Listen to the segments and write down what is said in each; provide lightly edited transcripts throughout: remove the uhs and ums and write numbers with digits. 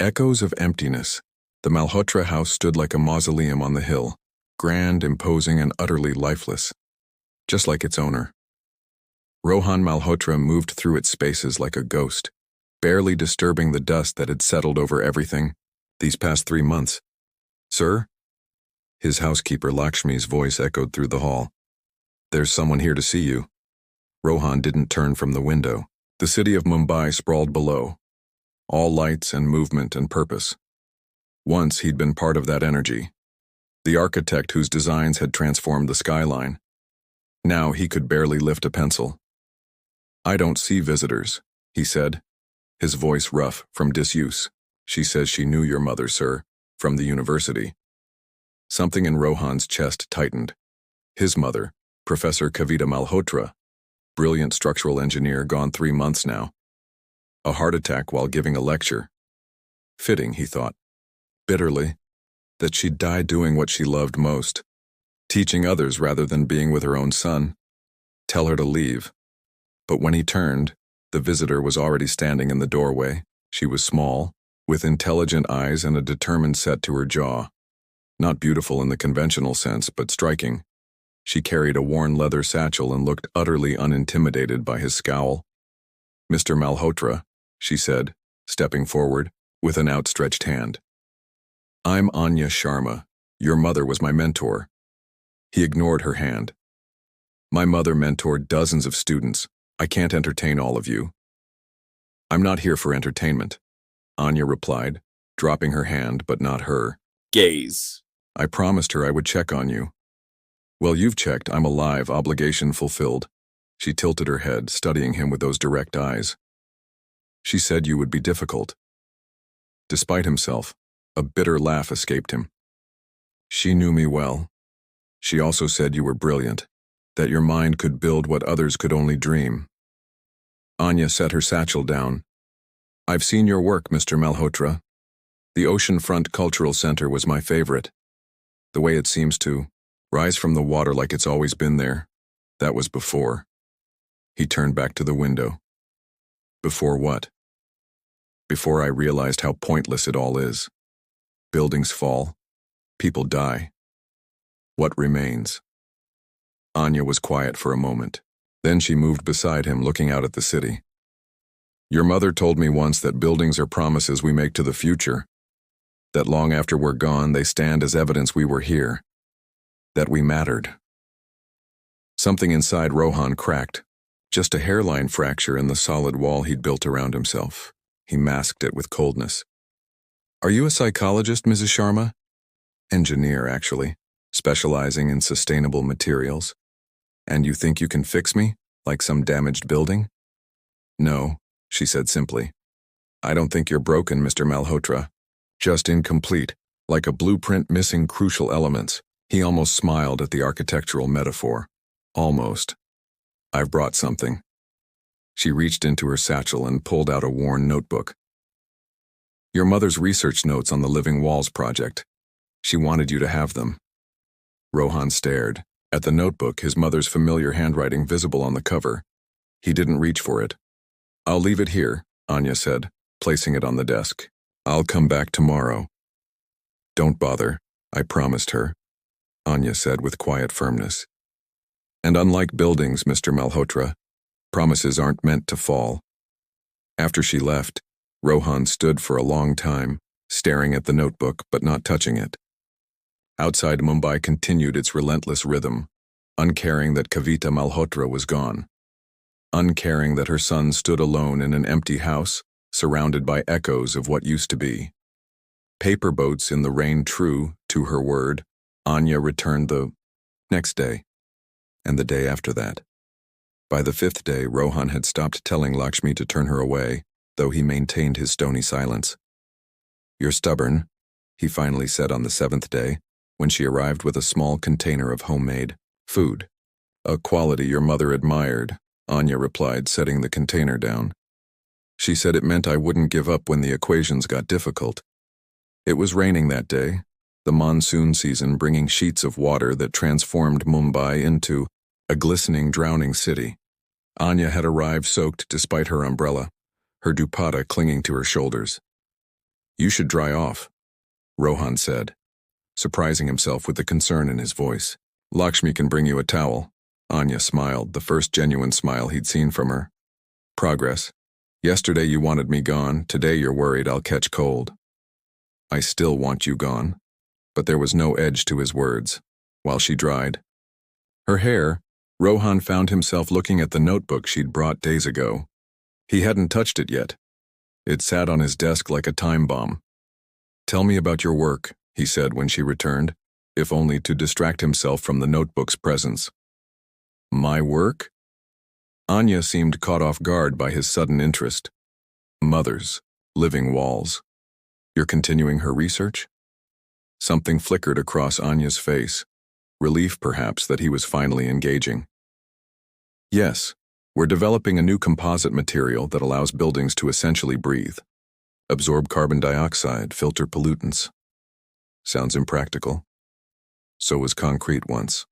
Echoes of emptiness. The Malhotra house stood like a mausoleum on the hill, grand, imposing, and utterly lifeless, just like its owner. Rohan Malhotra moved through its spaces like a ghost, barely disturbing the dust that had settled over everything these past 3 months. "Sir?" His housekeeper Lakshmi's voice echoed through the hall. "There's someone here to see you." Rohan didn't turn from the window. The city of Mumbai sprawled below, all lights and movement and purpose. Once he'd been part of that energy, the architect whose designs had transformed the skyline. Now he could barely lift a pencil. "I don't see visitors," he said, his voice rough from disuse. "She says she knew your mother, sir, from the university." Something in Rohan's chest tightened. His mother, Professor Kavita Malhotra, brilliant structural engineer, gone 3 months now. A heart attack while giving a lecture. Fitting, he thought, bitterly, that she'd die doing what she loved most, teaching others rather than being with her own son. Tell her to leave. But when he turned, the visitor was already standing in the doorway. She was small, with intelligent eyes and a determined set to her jaw. Not beautiful in the conventional sense, but striking. She carried a worn leather satchel and looked utterly unintimidated by his scowl. "Mr. Malhotra," she said, stepping forward, with an outstretched hand. "I'm Anya Sharma. Your mother was my mentor." He ignored her hand. "My mother mentored dozens of students. I can't entertain all of you." "I'm not here for entertainment," Anya replied, dropping her hand but not her gaze. "I promised her I would check on you." "Well, you've checked. I'm alive, obligation fulfilled." She tilted her head, studying him with those direct eyes. "She said you would be difficult." Despite himself, a bitter laugh escaped him. "She knew me well. She also said you were brilliant, that your mind could build what others could only dream." Anya set her satchel down. "I've seen your work, Mr. Malhotra. The Oceanfront Cultural Center was my favorite. The way it seems to rise from the water like it's always been there. That was before." He turned back to the window. "Before what?" "Before I realized how pointless it all is. Buildings fall. People die. What remains?" Anya was quiet for a moment. Then she moved beside him, looking out at the city. "Your mother told me once that buildings are promises we make to the future. That long after we're gone, they stand as evidence we were here. That we mattered." Something inside Rohan cracked. Just a hairline fracture in the solid wall he'd built around himself. He masked it with coldness. "Are you a psychologist, Mrs. Sharma?" "Engineer, actually, specializing in sustainable materials. And you think you can fix me, like some damaged building?" "No," she said simply. "I don't think you're broken, Mr. Malhotra. Just incomplete, like a blueprint missing crucial elements." He almost smiled at the architectural metaphor. "Almost. I've brought something." She reached into her satchel and pulled out a worn notebook. "Your mother's research notes on the Living Walls project. She wanted you to have them." Rohan stared. At the notebook, his mother's familiar handwriting visible on the cover. He didn't reach for it. "I'll leave it here," Anya said, placing it on the desk. "I'll come back tomorrow." "Don't bother," I promised her, Anya said with quiet firmness. "And unlike buildings, Mr. Malhotra, promises aren't meant to fall." After she left, Rohan stood for a long time, staring at the notebook but not touching it. Outside, Mumbai continued its relentless rhythm, uncaring that Kavita Malhotra was gone, uncaring that her son stood alone in an empty house, surrounded by echoes of what used to be. Paper boats in the rain, true to her word, Anya returned the next day, and the day after that. By the 5th day, Rohan had stopped telling Lakshmi to turn her away, though he maintained his stony silence. "You're stubborn," he finally said on the 7th day, when she arrived with a small container of homemade food. "A quality your mother admired," Anya replied, setting the container down. "She said it meant I wouldn't give up when the equations got difficult." It was raining that day, the monsoon season bringing sheets of water that transformed Mumbai into a glistening, drowning city. Anya had arrived soaked despite her umbrella, her dupatta clinging to her shoulders. You should dry off, Rohan said, surprising himself with the concern in his voice. Lakshmi can bring you a towel. Anya smiled, the first genuine smile he'd seen from her. Progress. Yesterday you wanted me gone, today you're worried I'll catch cold. I still want you gone. But there was no edge to his words, while she dried. Her hair, Rohan found himself looking at the notebook she'd brought days ago. He hadn't touched it yet. It sat on his desk like a time bomb. Tell me about your work, he said when she returned, if only to distract himself from the notebook's presence. My work? Anya seemed caught off guard by his sudden interest. Mothers, living walls. You're continuing her research? Something flickered across Anya's face, relief perhaps that he was finally engaging. Yes, we're developing a new composite material that allows buildings to essentially breathe, absorb carbon dioxide, filter pollutants. Sounds impractical. So was concrete once.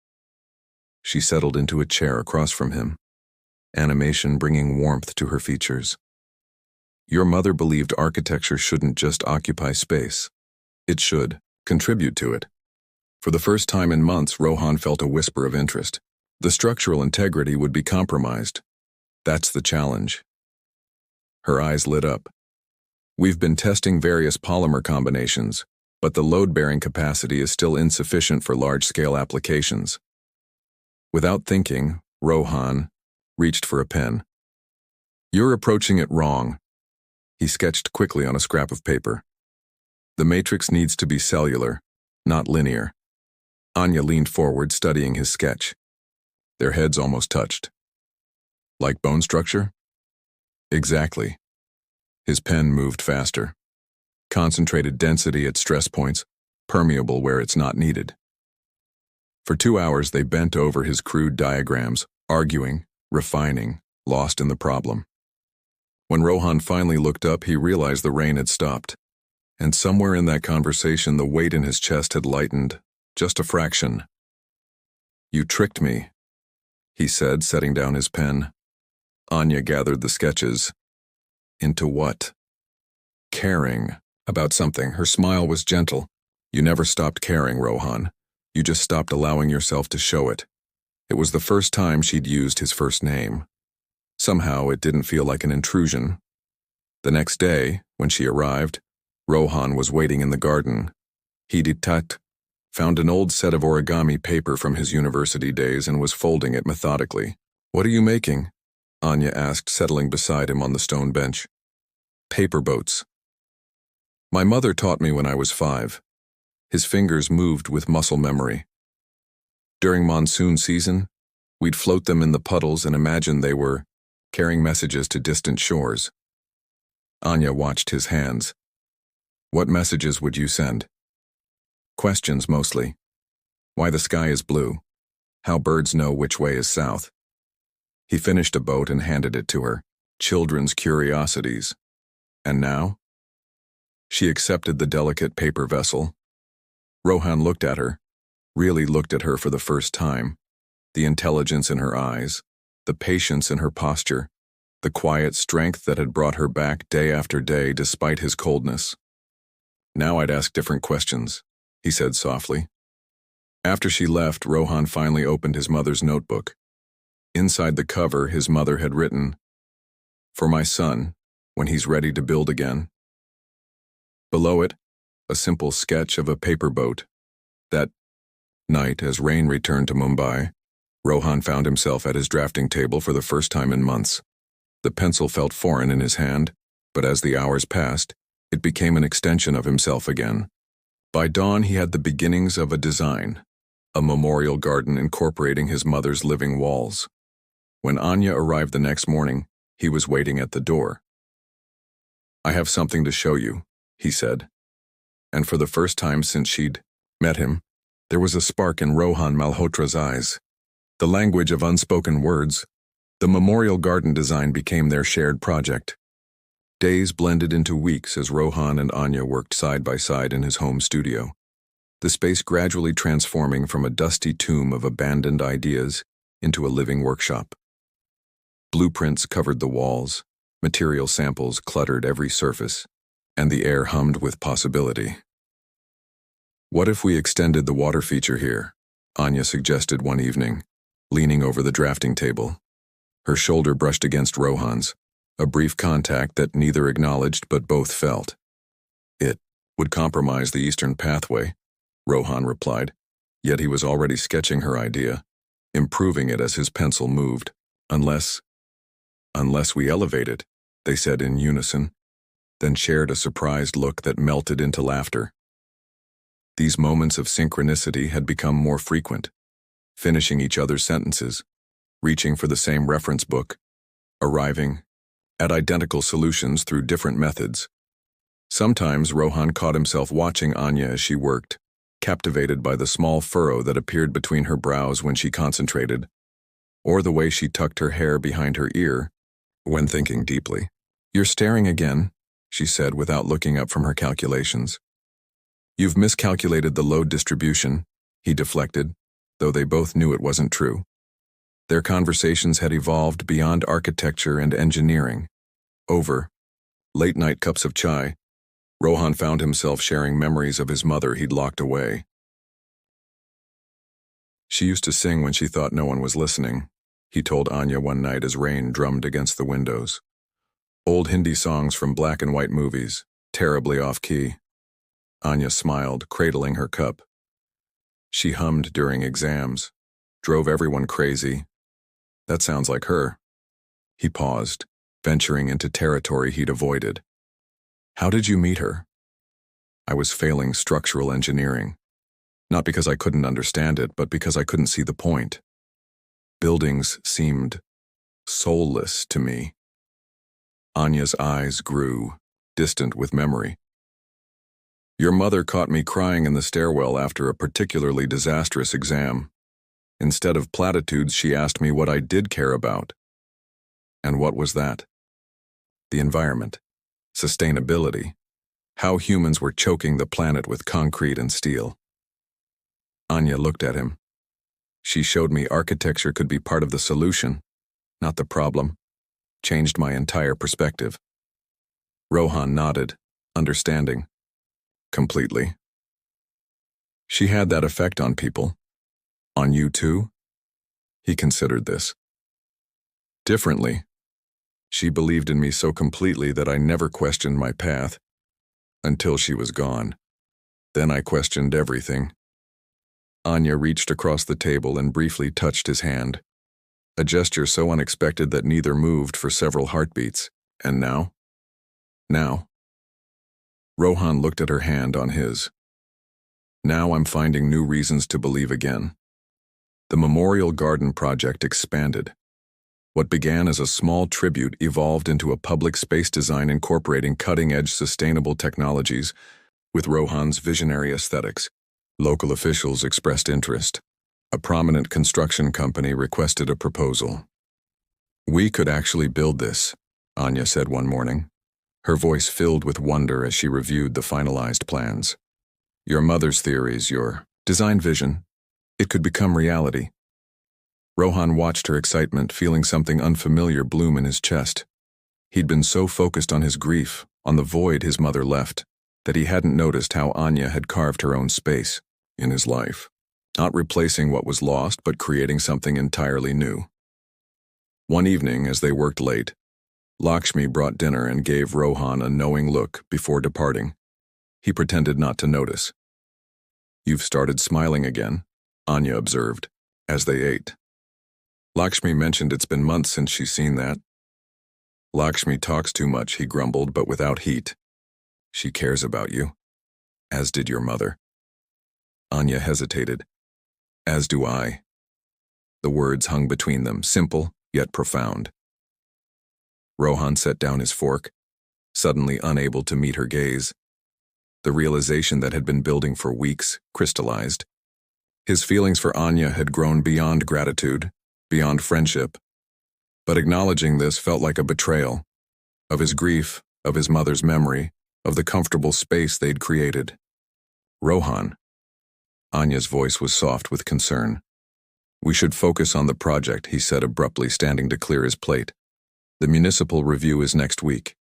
She settled into a chair across from him, animation bringing warmth to her features. Your mother believed architecture shouldn't just occupy space. It should contribute to it. For the first time in months, Rohan felt a whisper of interest. The structural integrity would be compromised. That's the challenge. Her eyes lit up. We've been testing various polymer combinations, but the load-bearing capacity is still insufficient for large-scale applications. Without thinking, Rohan reached for a pen. You're approaching it wrong. He sketched quickly on a scrap of paper. The matrix needs to be cellular, not linear. Anya leaned forward, studying his sketch. Their heads almost touched. Like bone structure? Exactly. His pen moved faster. Concentrated density at stress points, permeable where it's not needed. For 2 hours they bent over his crude diagrams, arguing, refining, lost in the problem. When Rohan finally looked up, he realized the rain had stopped. And somewhere in that conversation, the weight in his chest had lightened, just a fraction. You tricked me, he said, setting down his pen. Anya gathered the sketches. Into what? Caring about something. Her smile was gentle. You never stopped caring, Rohan. You just stopped allowing yourself to show it. It was the first time she'd used his first name. Somehow it didn't feel like an intrusion. The next day, when she arrived, Rohan was waiting in the garden. He'd found an old set of origami paper from his university days and was folding it methodically. What are you making? Anya asked, settling beside him on the stone bench. Paper boats. My mother taught me when I was 5. His fingers moved with muscle memory. During monsoon season, we'd float them in the puddles and imagine they were carrying messages to distant shores. Anya watched his hands. What messages would you send? Questions mostly. Why the sky is blue. How birds know which way is south. He finished a boat and handed it to her. Children's curiosities. And now? She accepted the delicate paper vessel. Rohan looked at her, really looked at her for the first time. The intelligence in her eyes, the patience in her posture, the quiet strength that had brought her back day after day despite his coldness. Now I'd ask different questions, he said softly. After she left, Rohan finally opened his mother's notebook. Inside the cover, his mother had written, "For my son, when he's ready to build again." Below it, a simple sketch of a paper boat. That night, as rain returned to Mumbai, Rohan found himself at his drafting table for the first time in months. The pencil felt foreign in his hand, but as the hours passed, it became an extension of himself again. By dawn, he had the beginnings of a design, a memorial garden incorporating his mother's living walls. When Anya arrived the next morning, he was waiting at the door. I have something to show you, he said. And for the first time since she'd met him, there was a spark in Rohan Malhotra's eyes. The language of unspoken words, the memorial garden design became their shared project. Days blended into weeks as Rohan and Anya worked side by side in his home studio, the space gradually transforming from a dusty tomb of abandoned ideas into a living workshop. Blueprints covered the walls, material samples cluttered every surface, and the air hummed with possibility. "What if we extended the water feature here?" Anya suggested one evening, leaning over the drafting table. Her shoulder brushed against Rohan's, a brief contact that neither acknowledged but both felt. "It would compromise the eastern pathway," Rohan replied, yet he was already sketching her idea, improving it as his pencil moved. Unless we elevate it," they said in unison, then shared a surprised look that melted into laughter. These moments of synchronicity had become more frequent, finishing each other's sentences, reaching for the same reference book, arriving at identical solutions through different methods. Sometimes Rohan caught himself watching Anya as she worked, captivated by the small furrow that appeared between her brows when she concentrated, or the way she tucked her hair behind her ear when thinking deeply. "You're staring again," she said without looking up from her calculations. "You've miscalculated the load distribution," he deflected, though they both knew it wasn't true. Their conversations had evolved beyond architecture and engineering. Over late-night cups of chai, Rohan found himself sharing memories of his mother he'd locked away. "She used to sing when she thought no one was listening," he told Anya one night as rain drummed against the windows. "Old Hindi songs from black and white movies, terribly off-key." Anya smiled, cradling her cup. "She hummed during exams, drove everyone crazy. That sounds like her." He paused, venturing into territory he'd avoided. "How did you meet her?" "I was failing structural engineering. Not because I couldn't understand it, but because I couldn't see the point. Buildings seemed soulless to me." Anya's eyes grew, distant with memory. "Your mother caught me crying in the stairwell after a particularly disastrous exam. Instead of platitudes, she asked me what I did care about. And what was that? The environment, sustainability, how humans were choking the planet with concrete and steel." Anya looked at him. "She showed me architecture could be part of the solution, not the problem. Changed my entire perspective." Rohan nodded, understanding. "Completely." "She had that effect on people. On you too?" He considered this. "Differently. She believed in me so completely that I never questioned my path, until she was gone. Then I questioned everything." Anya reached across the table and briefly touched his hand, a gesture so unexpected that neither moved for several heartbeats. "And now?" "Now?" Rohan looked at her hand on his. "Now I'm finding new reasons to believe again." The Memorial Garden project expanded. What began as a small tribute evolved into a public space design incorporating cutting-edge sustainable technologies with Rohan's visionary aesthetics. Local officials expressed interest. A prominent construction company requested a proposal. "We could actually build this," Anya said one morning, her voice filled with wonder as she reviewed the finalized plans. "Your mother's theories, your design vision, it could become reality." Rohan watched her excitement, feeling something unfamiliar bloom in his chest. He'd been so focused on his grief, on the void his mother left, that he hadn't noticed how Anya had carved her own space in his life, not replacing what was lost but creating something entirely new. One evening, as they worked late, Lakshmi brought dinner and gave Rohan a knowing look before departing. He pretended not to notice. "You've started smiling again," Anya observed, as they ate. Lakshmi mentioned it's been months since she's seen that. "Lakshmi talks too much," he grumbled, but without heat. "She cares about you. As did your mother." Anya hesitated. "As do I." The words hung between them, simple yet profound. Rohan set down his fork, suddenly unable to meet her gaze. The realization that had been building for weeks crystallized. His feelings for Anya had grown beyond gratitude, beyond friendship. But acknowledging this felt like a betrayal. Of his grief, of his mother's memory, of the comfortable space they'd created. "Rohan." Anya's voice was soft with concern. "We should focus on the project," he said abruptly, standing to clear his plate. "The municipal review is next week."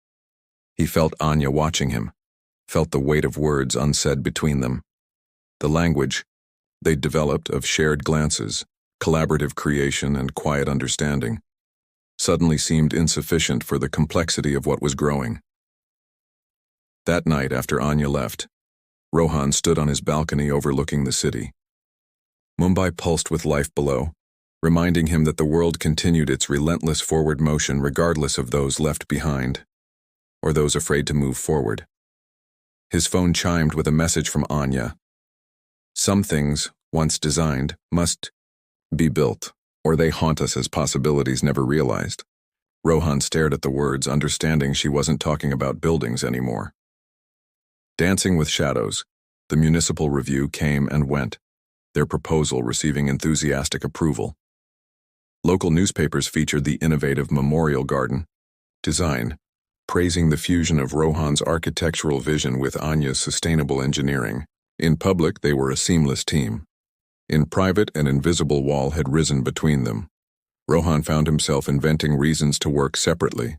He felt Anya watching him, felt the weight of words unsaid between them. The language they'd developed of shared glances, collaborative creation, and quiet understanding suddenly seemed insufficient for the complexity of what was growing. That night, after Anya left, Rohan stood on his balcony overlooking the city. Mumbai pulsed with life below, reminding him that the world continued its relentless forward motion regardless of those left behind, or those afraid to move forward. His phone chimed with a message from Anya. Some things, once designed, must be built, or they haunt us as possibilities never realized. Rohan stared at the words, understanding she wasn't talking about buildings anymore. Dancing with Shadows, the municipal review came and went, their proposal receiving enthusiastic approval. Local newspapers featured the innovative memorial garden design, praising the fusion of Rohan's architectural vision with Anya's sustainable engineering. In public, they were a seamless team. In private, an invisible wall had risen between them. Rohan found himself inventing reasons to work separately,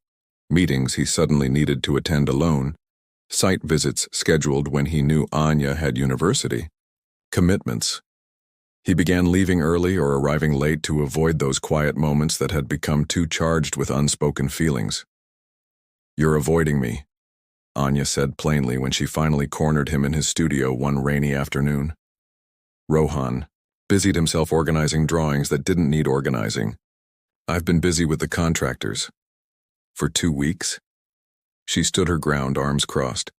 meetings he suddenly needed to attend alone, site visits scheduled when he knew Anya had university, commitments. He began leaving early or arriving late to avoid those quiet moments that had become too charged with unspoken feelings. "You're avoiding me," Anya said plainly when she finally cornered him in his studio one rainy afternoon. Rohan busied himself organizing drawings that didn't need organizing. "I've been busy with the contractors." "For 2 weeks?" She stood her ground, arms crossed.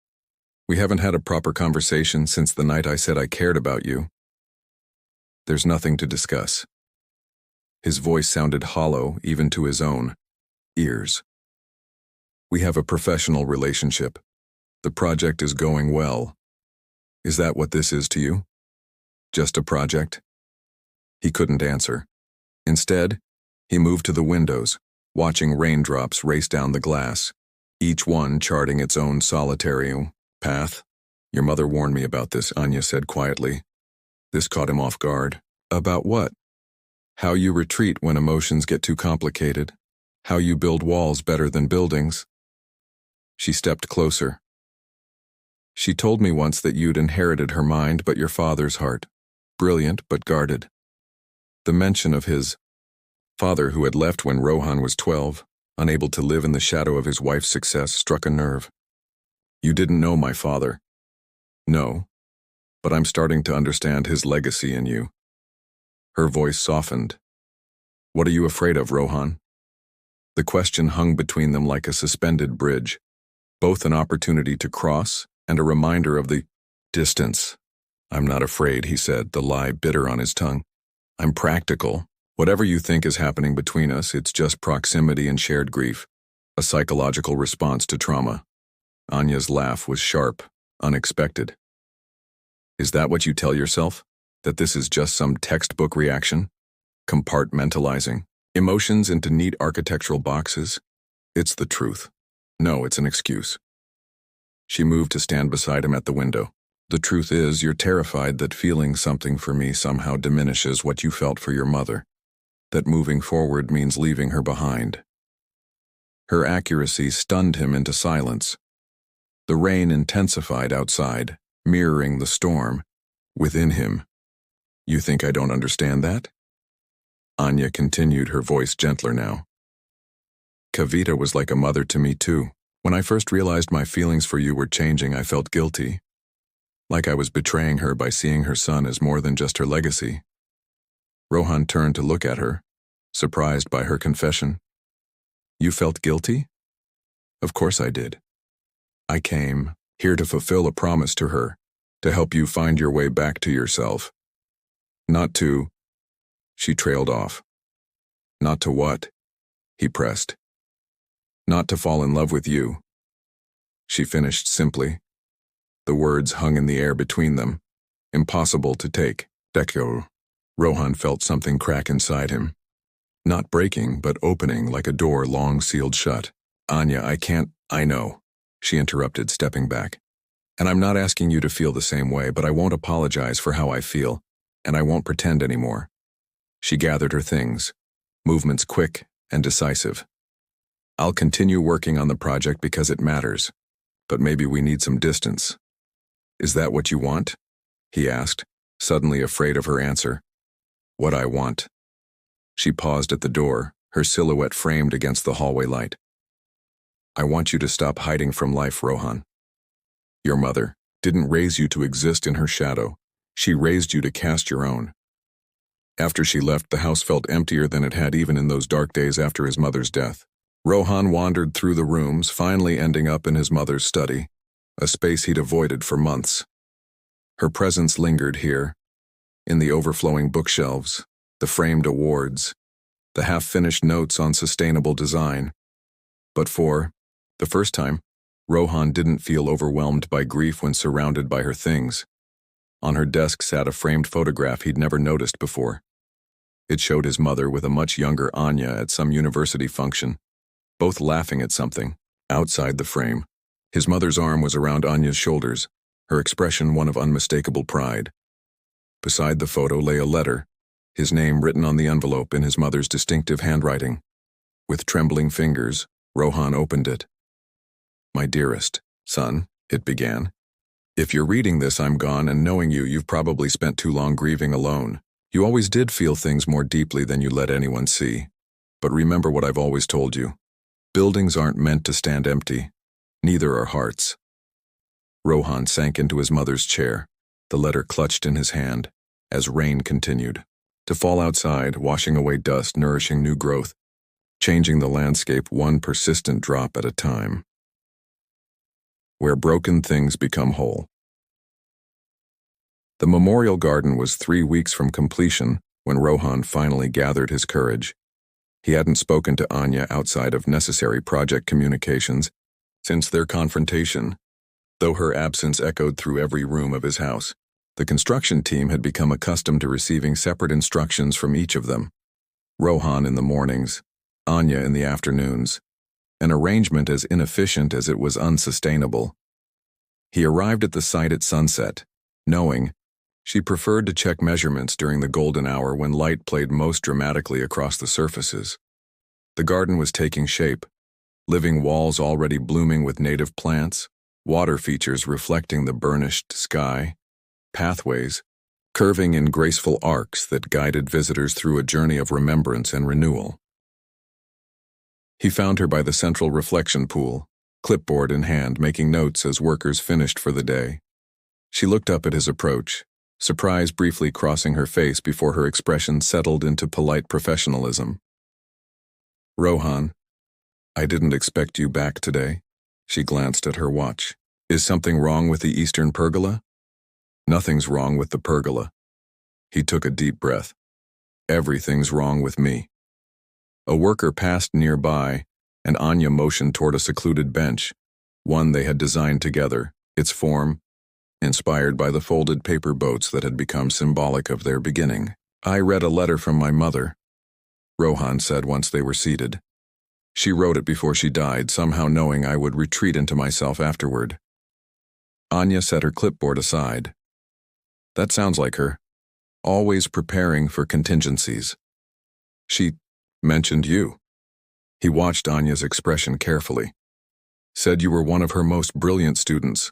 "We haven't had a proper conversation since the night I said I cared about you." "There's nothing to discuss." His voice sounded hollow even to his own ears. "We have a professional relationship. The project is going well. Is that what this is to you? Just a project?" He couldn't answer. Instead, he moved to the windows, watching raindrops race down the glass, each one charting its own solitary path. "Your mother warned me about this," Anya said quietly. This caught him off guard. "About what?" "How you retreat when emotions get too complicated. How you build walls better than buildings." She stepped closer. "She told me once that you'd inherited her mind but your father's heart. Brilliant but guarded." The mention of his father, who had left when Rohan was 12, unable to live in the shadow of his wife's success, struck a nerve. "You didn't know my father." "No, but I'm starting to understand his legacy in you." Her voice softened. "What are you afraid of, Rohan?" The question hung between them like a suspended bridge, both an opportunity to cross and a reminder of the distance. "I'm not afraid," he said, the lie bitter on his tongue. "I'm practical. Whatever you think is happening between us, it's just proximity and shared grief, a psychological response to trauma." Anya's laugh was sharp, unexpected. "Is that what you tell yourself? That this is just some textbook reaction? Compartmentalizing emotions into neat architectural boxes? It's the truth. No, it's an excuse." She moved to stand beside him at the window. "The truth is, you're terrified that feeling something for me somehow diminishes what you felt for your mother. That moving forward means leaving her behind." Her accuracy stunned him into silence. The rain intensified outside, mirroring the storm within him. "You think I don't understand that?" Anya continued, her voice gentler now. "Kavita was like a mother to me too. When I first realized my feelings for you were changing, I felt guilty. Like I was betraying her by seeing her son as more than just her legacy." Rohan turned to look at her, surprised by her confession. "You felt guilty?" "Of course I did. I came here to fulfill a promise to her, to help you find your way back to yourself. Not to—" She trailed off. "Not to what?" he pressed. "Not to fall in love with you," she finished simply. The words hung in the air between them, impossible to take. Deco. Rohan felt something crack inside him. Not breaking, but opening like a door long sealed shut. "Anya, I can't—" "I know," she interrupted, stepping back. "And I'm not asking you to feel the same way, but I won't apologize for how I feel, and I won't pretend anymore." She gathered her things, movements quick and decisive. "I'll continue working on the project because it matters, but maybe we need some distance." Is that what you want? He asked, suddenly afraid of her answer. What I want. She paused at the door, her silhouette framed against the hallway light. I want you to stop hiding from life, Rohan. Your mother didn't raise you to exist in her shadow. She raised you to cast your own. After she left, the house felt emptier than it had even in those dark days after his mother's death. Rohan wandered through the rooms, finally ending up in his mother's study, a space he'd avoided for months. Her presence lingered here, in the overflowing bookshelves, the framed awards, the half-finished notes on sustainable design. But for the first time, Rohan didn't feel overwhelmed by grief when surrounded by her things. On her desk sat a framed photograph he'd never noticed before. It showed his mother with a much younger Anya at some university function, both laughing at something. Outside the frame, his mother's arm was around Anya's shoulders, her expression one of unmistakable pride. Beside the photo lay a letter, his name written on the envelope in his mother's distinctive handwriting. With trembling fingers, Rohan opened it. My dearest son, it began. If you're reading this, I'm gone, and knowing you, you've probably spent too long grieving alone. You always did feel things more deeply than you let anyone see. But remember what I've always told you. Buildings aren't meant to stand empty. Neither are hearts. Rohan sank into his mother's chair, the letter clutched in his hand, as rain continued to fall outside, washing away dust, nourishing new growth, changing the landscape one persistent drop at a time. Where broken things become whole. The memorial garden was 3 weeks from completion when Rohan finally gathered his courage. He hadn't spoken to Anya outside of necessary project communications since their confrontation. Though her absence echoed through every room of his house, the construction team had become accustomed to receiving separate instructions from each of them. Rohan in the mornings, Anya in the afternoons, an arrangement as inefficient as it was unsustainable. He arrived at the site at sunset, knowing she preferred to check measurements during the golden hour when light played most dramatically across the surfaces. The garden was taking shape, living walls already blooming with native plants, water features reflecting the burnished sky, pathways curving in graceful arcs that guided visitors through a journey of remembrance and renewal. He found her by the central reflection pool, clipboard in hand, making notes as workers finished for the day. She looked up at his approach, surprise briefly crossing her face before her expression settled into polite professionalism. Rohan, I didn't expect you back today. She glanced at her watch. Is something wrong with the eastern pergola? Nothing's wrong with the pergola. He took a deep breath. Everything's wrong with me. A worker passed nearby, and Anya motioned toward a secluded bench, one they had designed together, its form inspired by the folded paper boats that had become symbolic of their beginning. I read a letter from my mother, Rohan said once they were seated. She wrote it before she died, somehow knowing I would retreat into myself afterward. Anya set her clipboard aside. That sounds like her, always preparing for contingencies. She mentioned you. He watched Anya's expression carefully. Said you were one of her most brilliant students.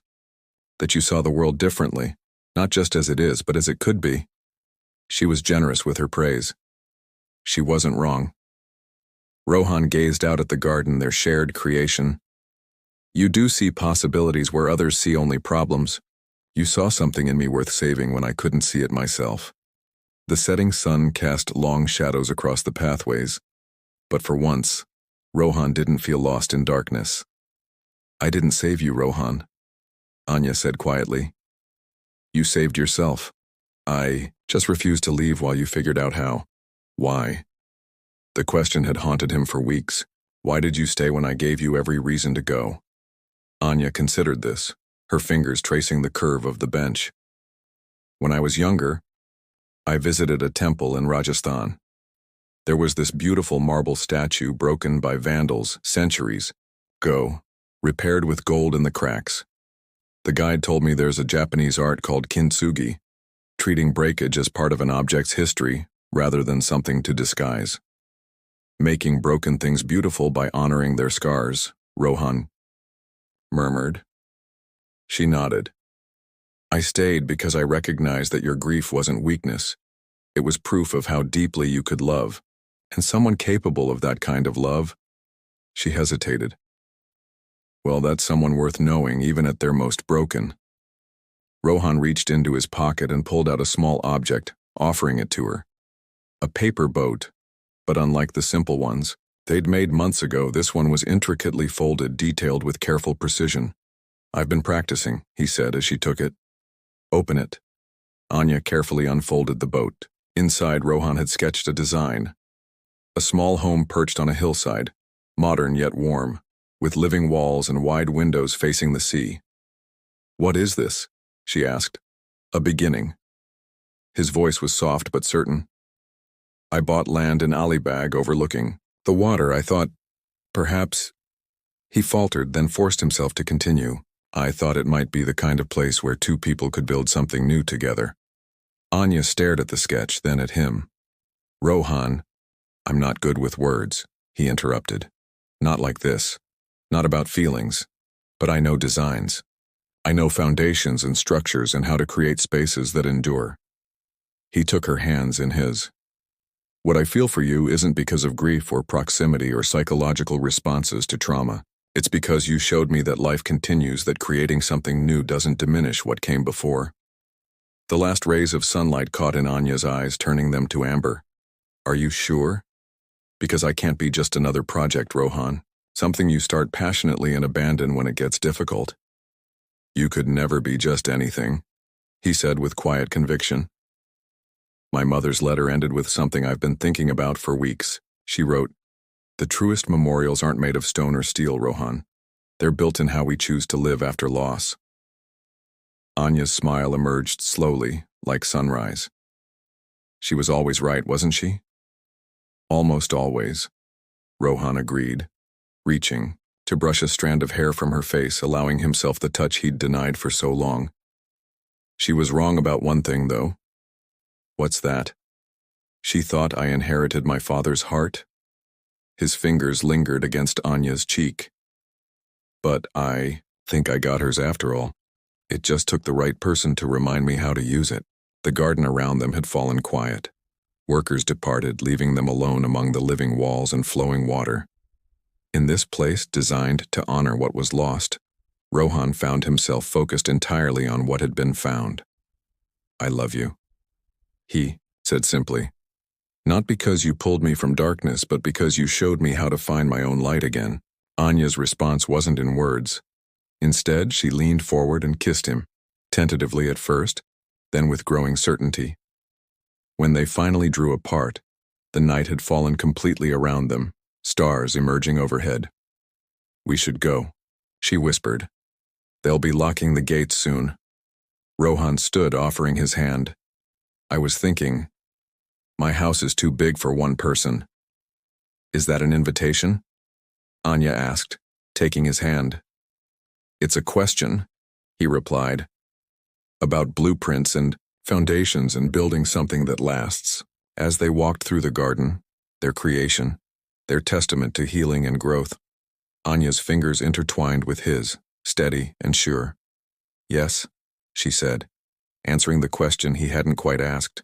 That you saw the world differently, not just as it is, but as it could be. She was generous with her praise. She wasn't wrong. Rohan gazed out at the garden, their shared creation. You do see possibilities where others see only problems. You saw something in me worth saving when I couldn't see it myself. The setting sun cast long shadows across the pathways, but for once, Rohan didn't feel lost in darkness. I didn't save you, Rohan, Anya said quietly. You saved yourself. I just refused to leave while you figured out how. Why? The question had haunted him for weeks. Why did you stay when I gave you every reason to go? Anya considered this, her fingers tracing the curve of the bench. When I was younger, I visited a temple in Rajasthan. There was this beautiful marble statue broken by vandals centuries ago, repaired with gold in the cracks. The guide told me there's a Japanese art called kintsugi, treating breakage as part of an object's history rather than something to disguise. Making broken things beautiful by honoring their scars, Rohan murmured. She nodded. I stayed because I recognized that your grief wasn't weakness. It was proof of how deeply you could love. And someone capable of that kind of love? She hesitated. Well, that's someone worth knowing, even at their most broken. Rohan reached into his pocket and pulled out a small object, offering it to her. A paper boat, but unlike the simple ones they'd made months ago, this one was intricately folded, detailed with careful precision. I've been practicing, he said as she took it. Open it. Anya carefully unfolded the boat. Inside, Rohan had sketched a design. A small home perched on a hillside, modern yet warm, with living walls and wide windows facing the sea. What is this? She asked. A beginning. His voice was soft but certain. I bought land in Alibag overlooking the water. I thought, perhaps... He faltered, then forced himself to continue. I thought it might be the kind of place where two people could build something new together. Anya stared at the sketch, then at him. Rohan, I'm not good with words, he interrupted. Not like this. Not about feelings. But I know designs. I know foundations and structures and how to create spaces that endure. He took her hands in his. What I feel for you isn't because of grief or proximity or psychological responses to trauma. It's because you showed me that life continues, that creating something new doesn't diminish what came before. The last rays of sunlight caught in Anya's eyes, turning them to amber. Are you sure? Because I can't be just another project, Rohan. Something you start passionately and abandon when it gets difficult. You could never be just anything, he said with quiet conviction. My mother's letter ended with something I've been thinking about for weeks. She wrote, The truest memorials aren't made of stone or steel, Rohan. They're built in how we choose to live after loss. Anya's smile emerged slowly, like sunrise. She was always right, wasn't she? Almost always, Rohan agreed, reaching to brush a strand of hair from her face, allowing himself the touch he'd denied for so long. She was wrong about one thing, though. What's that? She thought I inherited my father's heart? His fingers lingered against Anya's cheek. But I think I got hers after all. It just took the right person to remind me how to use it. The garden around them had fallen quiet. Workers departed, leaving them alone among the living walls and flowing water. In this place, designed to honor what was lost, Rohan found himself focused entirely on what had been found. I love you, he said simply. Not because you pulled me from darkness, but because you showed me how to find my own light again. Anya's response wasn't in words. Instead, she leaned forward and kissed him, tentatively at first, then with growing certainty. When they finally drew apart, the night had fallen completely around them, stars emerging overhead. We should go, she whispered. They'll be locking the gates soon. Rohan stood, offering his hand. I was thinking, my house is too big for one person. Is that an invitation? Anya asked, taking his hand. It's a question, he replied, about blueprints and foundations and building something that lasts. As they walked through the garden, their creation, their testament to healing and growth, Anya's fingers intertwined with his, steady and sure. Yes, she said, answering the question he hadn't quite asked.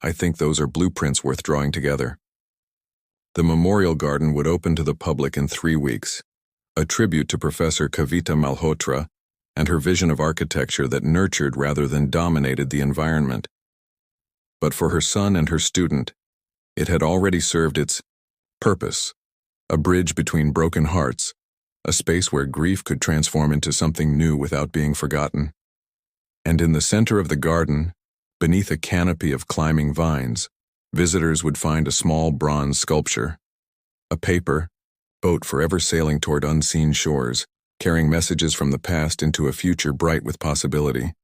I think those are blueprints worth drawing together. The memorial garden would open to the public in 3 weeks, a tribute to Professor Kavita Malhotra and her vision of architecture that nurtured rather than dominated the environment. But for her son and her student, it had already served its purpose, a bridge between broken hearts, a space where grief could transform into something new without being forgotten. And in the center of the garden, beneath a canopy of climbing vines, visitors would find a small bronze sculpture, a paper boat forever sailing toward unseen shores, carrying messages from the past into a future bright with possibility.